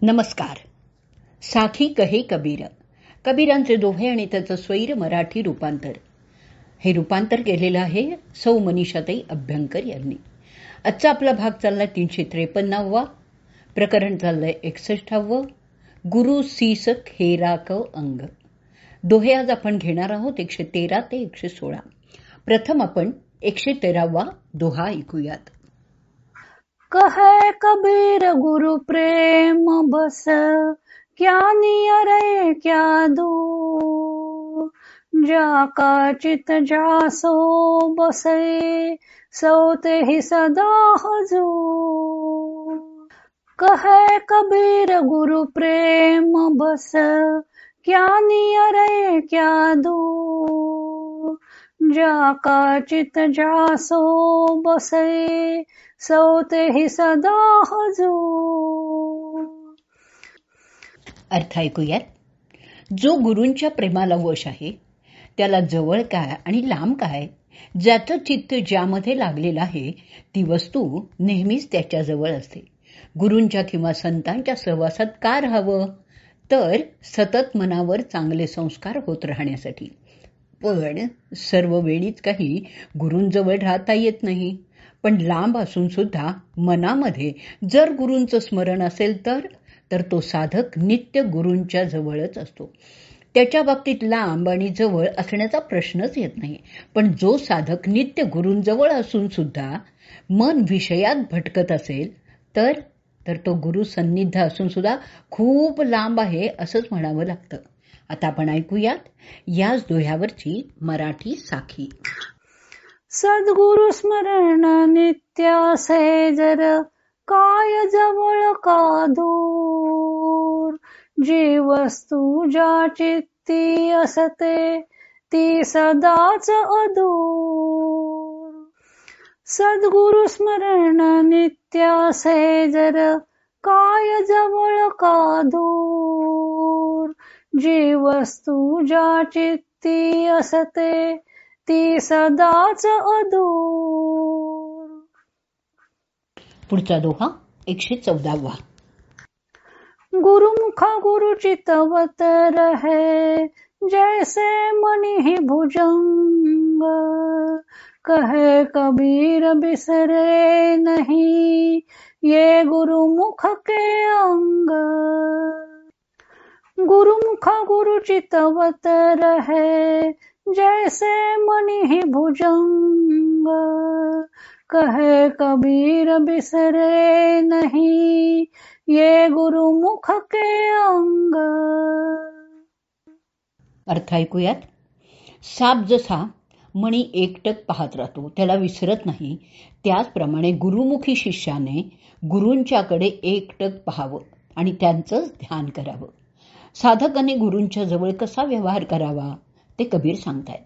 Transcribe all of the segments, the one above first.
नमस्कार. साखी कहे कबीर, कबीरांचे दोहे आणि त्याचं स्वैर मराठी रूपांतर. हे रूपांतर केलेलं आहे सौ मनीषाताई अभ्यंकर यांनी. आजचा आपला भाग चाललाय 353वा. प्रकरण चाललंय 61व. गुरु सीस खेराक अंग. दोहे आज आपण घेणार आहोत 113 ते 116. प्रथम आपण 113वा दोहा ऐकूयात. कहे कबीर गुरु प्रेम बस, क्या नियरे क्या दूर. जाका चित जासो बसे, सौते ही सदा हजूर. कहे कबीर गुरु प्रेम बस, क्या नियरे क्या दूर. जाका चित जासो बसे, सौते ही सदा हजूर. अर्थ ऐकूयात. जो गुरूंच्या प्रेमाला वश आहे त्याला जवळ काय आणि लांब काय, ज्याचं चित्त ज्यामध्ये लागलेलं आहे ती वस्तू नेहमीच त्याच्याजवळ असते. गुरूंच्या किंवा संतांच्या सहवासात का राहावं, तर सतत मनावर चांगले संस्कार होत राहण्यासाठी. पण सर्व वेळीच काही गुरूंजवळ राहता येत नाही. पण लांब असून सुद्धा मनामध्ये जर गुरूंचं स्मरण असेल तर तो साधक नित्य गुरूंच्या जवळच असतो. त्याच्या बाबतीत लांब आणि जवळ असण्याचा प्रश्नच येत नाही. पण जो साधक नित्य गुरूंजवळ असून सुद्धा मन विषयात भटकत असेल तर तो गुरु सन्निध असून सुद्धा खूप लांब आहे असंच म्हणावं लागतं. आता आपण ऐकूयात याच दोह्यावरची मराठी साखी. सद्गुरु स्मरण नित्यासे जर, काय जवळ का दूर. जी वस्तू ज्या चित्ती असते, ती सदाच अदूर. सद्गुरु स्मरण नित्यासे जर, काय जवळ का दूर. जी वस्तू ज्या चित्ती असते, ती सदाच अदूर. पुढचा दोहा 114वा. गुरुमुखा गुरु चितवत रहे, जैसे मणि ही भुजंग. कहे कबीर बिसरे नहीं, ये गुरुमुख के अंग. गुरुमुखा गुरु चितवत रहे, जैसे मणि ही भुजंग. कहे कबीर बिसरे नहीं, ये गुरुमुख के अंग. अर्थ ऐकूयात. साप जसा मणी एकटक पाहत राहतो, त्याला विसरत नाही, त्याचप्रमाणे गुरुमुखी शिष्याने गुरूंच्याकडे एकटक पाहावं आणि त्यांचंच ध्यान करावं. साधकाने गुरूंच्या जवळ कसा व्यवहार करावा ते कबीर सांगतायत.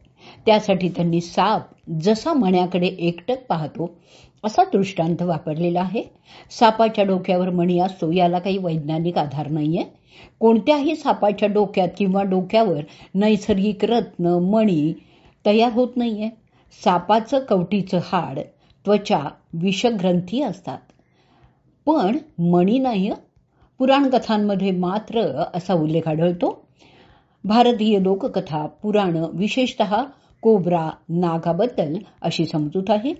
त्यासाठी त्यांनी साप जसा मण्याकडे एकटक पाहतो असा दृष्टांत वापरलेला आहे. सापाच्या डोक्यावर मणी असतो याला काही वैज्ञानिक आधार नाहीये. कोणत्याही सापाच्या डोक्यात किंवा डोक्यावर नैसर्गिक रत्न मणी तयार होत नाहीये. सापाचं कवटीचं हाड, त्वचा, विषग्रंथी असतात, पण मणी नाही. पुराणकथांमध्ये मात्र असा उल्लेख आढळतो. भारतीय लोककथा, पुराण, विशेषतः कोब्रा नागाबद्दल अशी समजूत आहे.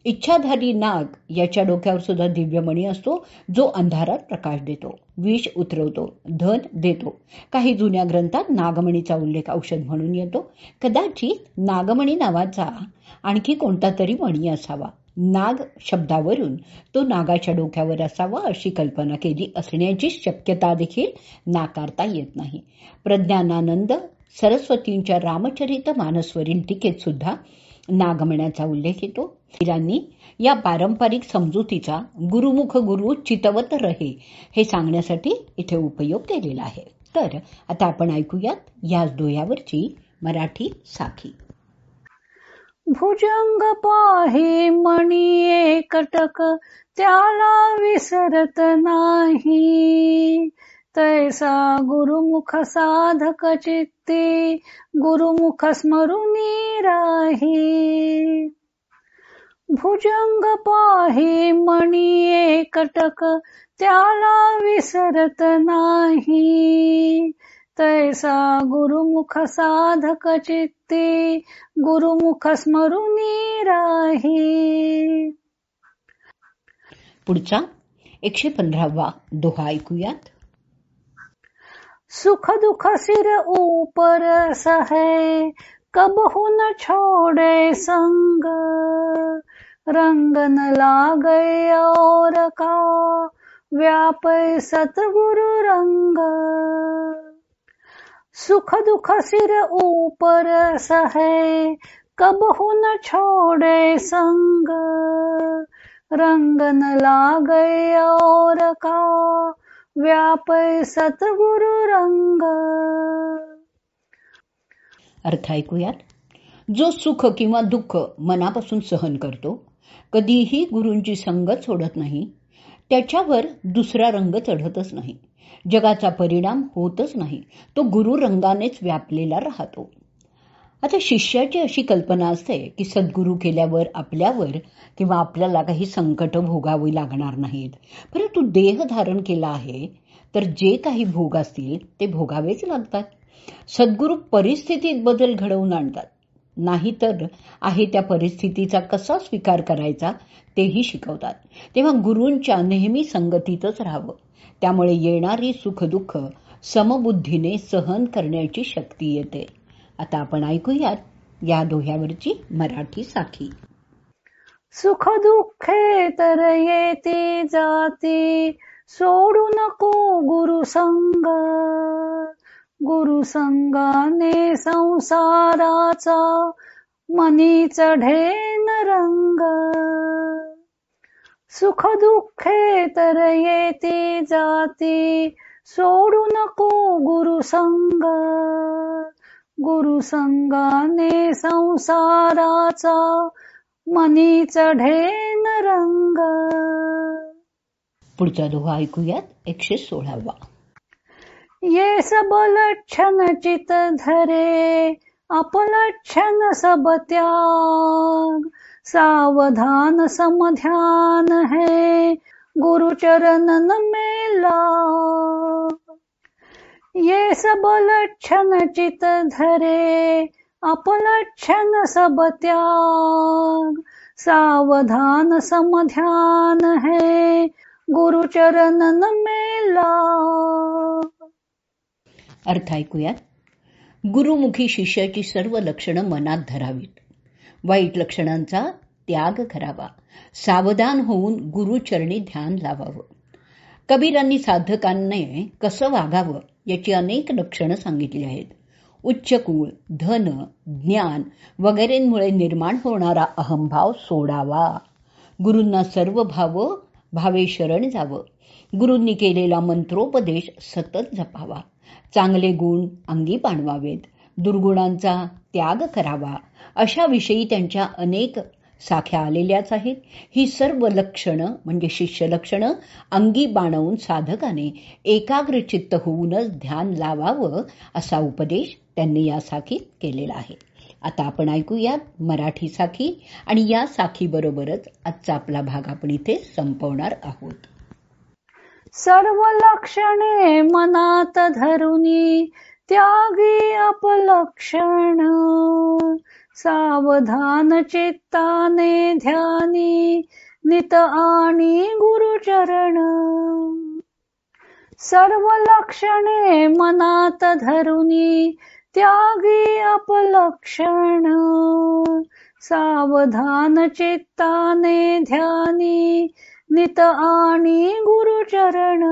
इच्छाधारी नाग याच्या डोक्यावर सुद्धा दिव्यमणी असतो, जो अंधारात प्रकाश देतो, विष उतरवतो, धन देतो. काही जुन्या ग्रंथात नागमणीचा उल्लेख औषध म्हणून येतो. कदाचित नागमणी नावाचा आणखी कोणता तरी मणी असावा. नाग शब्दावरून तो नागाच्या डोक्यावर असावा अशी कल्पना केली असण्याची शक्यता देखील नाकारता येत नाही. प्रज्ञानानंद सरस्वतींच्या रामचरित मानसवरील टीकेत सुद्धा नागमण्याचा उल्लेख येतो. कबीरांनी या पारंपरिक समजुतीचा गुरुमुख गुरु चितवत रहे हे सांगण्यासाठी इथे उपयोग केलेला आहे. तर आता आपण ऐकूयात याच दोह्यावरची मराठी साखी. भुजंग पाही मणी एकटक, त्याला विसरत नाही. तैसा गुरुमुख साधक चित्ती, गुरुमुख स्मरुनी राही. भुजंग पाही मणी एकटक त्याला विसरत नाही. तैसा गुरुमुख साधक चित्ती गुरुमुख स्मरुनी राही. पुढचा 115वा दोहा ऐकूयात. सुख दुख सिर ऊपर सहे कबहु न छोड़े संग. रंग न लागे और का व्यापे सतगुरु रंग. सुख दुख सिर ऊपर सहे कबहु न छोड़े संग. रंग न लागे और का व्यापे सतगुरु रंग. अर्थ ऐकूयात. जो सुख किंवा दुःख मनापासून सहन करतो, कधीही गुरूंची संगत सोडत नाही, त्याच्यावर दुसरा रंग चढतच नाही, जगाचा परिणाम होतच नाही, तो गुरु रंगानेच व्यापलेला राहतो. आता शिष्याची अशी कल्पना असते की सद्गुरू केल्यावर आपल्यावर किंवा आपल्याला काही संकट भोगावी लागणार नाहीत, परंतु देह धारण केला आहे तर जे काही भोग असतील ते भोगावेच लागतात. सद्गुरू परिस्थितीत बदल घडवून आणतात, नाहीतर आहे त्या परिस्थितीचा कसा स्वीकार करायचा तेही शिकवतात. तेव्हा गुरूंच्या नेहमी संगतीतच राहावं, त्यामुळे येणारी सुखदुःख समबुद्धीने सहन करण्याची शक्ती येते. आता आपण ऐकूयात या दोह्यावरची मराठी साखी. सुख दुःखे तर येते जाती सोडू नको गुरुसंग. गुरुसंगाने संसाराचा मनी चढेन रंग. सुख दुःखे तर येते जाती सोडू नको गुरुसंग. गुरुसंगाने संसाराचा मनी चढेन रंग. पुढचा दोहा ऐकूयात 116वा. ये सब लक्षण चित धरे अपलक्षण सब त्याग. सावधान समध्यान है गुरु चरणन में लाग. ये सब लक्षण चित धरे अपलक्षण सब त्याग. सावधान समध्यान है गुरु चरणन में लाग. अर्थ ऐकूयात. गुरुमुखी शिष्याची सर्व लक्षणं मनात धरावीत, वाईट लक्षणांचा त्याग करावा, सावधान होऊन गुरुचरणी ध्यान लावावं. कबीरांनी साधकांनी कसं वागावं याची अनेक लक्षणं सांगितली आहेत. उच्च कुळ, धन, ज्ञान वगैरेंमुळे निर्माण होणारा अहंभाव सोडावा. गुरूंना सर्व भावे शरण जावं. गुरूंनी केलेला मंत्रोपदेश सतत जपावा. चांगले गुण अंगी बाणवावेत, दुर्गुणांचा त्याग करावा. अशा विषयी त्यांच्या अनेक साख्या आलेल्याच आहेत. ही सर्व लक्षणं म्हणजे शिष्य लक्षणं अंगी बाणवून साधकाने एकाग्र चित्त होऊनच ध्यान लावावं असा उपदेश त्यांनी या साखीत केलेला आहे. आता आपण ऐकूयात मराठी साखी आणि या साखीबरोबरच आजचा आपला भाग आपण इथे संपवणार आहोत. सर्व लक्षणे मनात धरुनी त्यागी अपलक्षण. सावधान चित्ताने ध्यानी नित आणि गुरुचरण. सर्व लक्षणे मनात धरुनी त्यागी अपलक्षण. सावधान चित्ताने ध्यानी नित आणि गुरुचरण.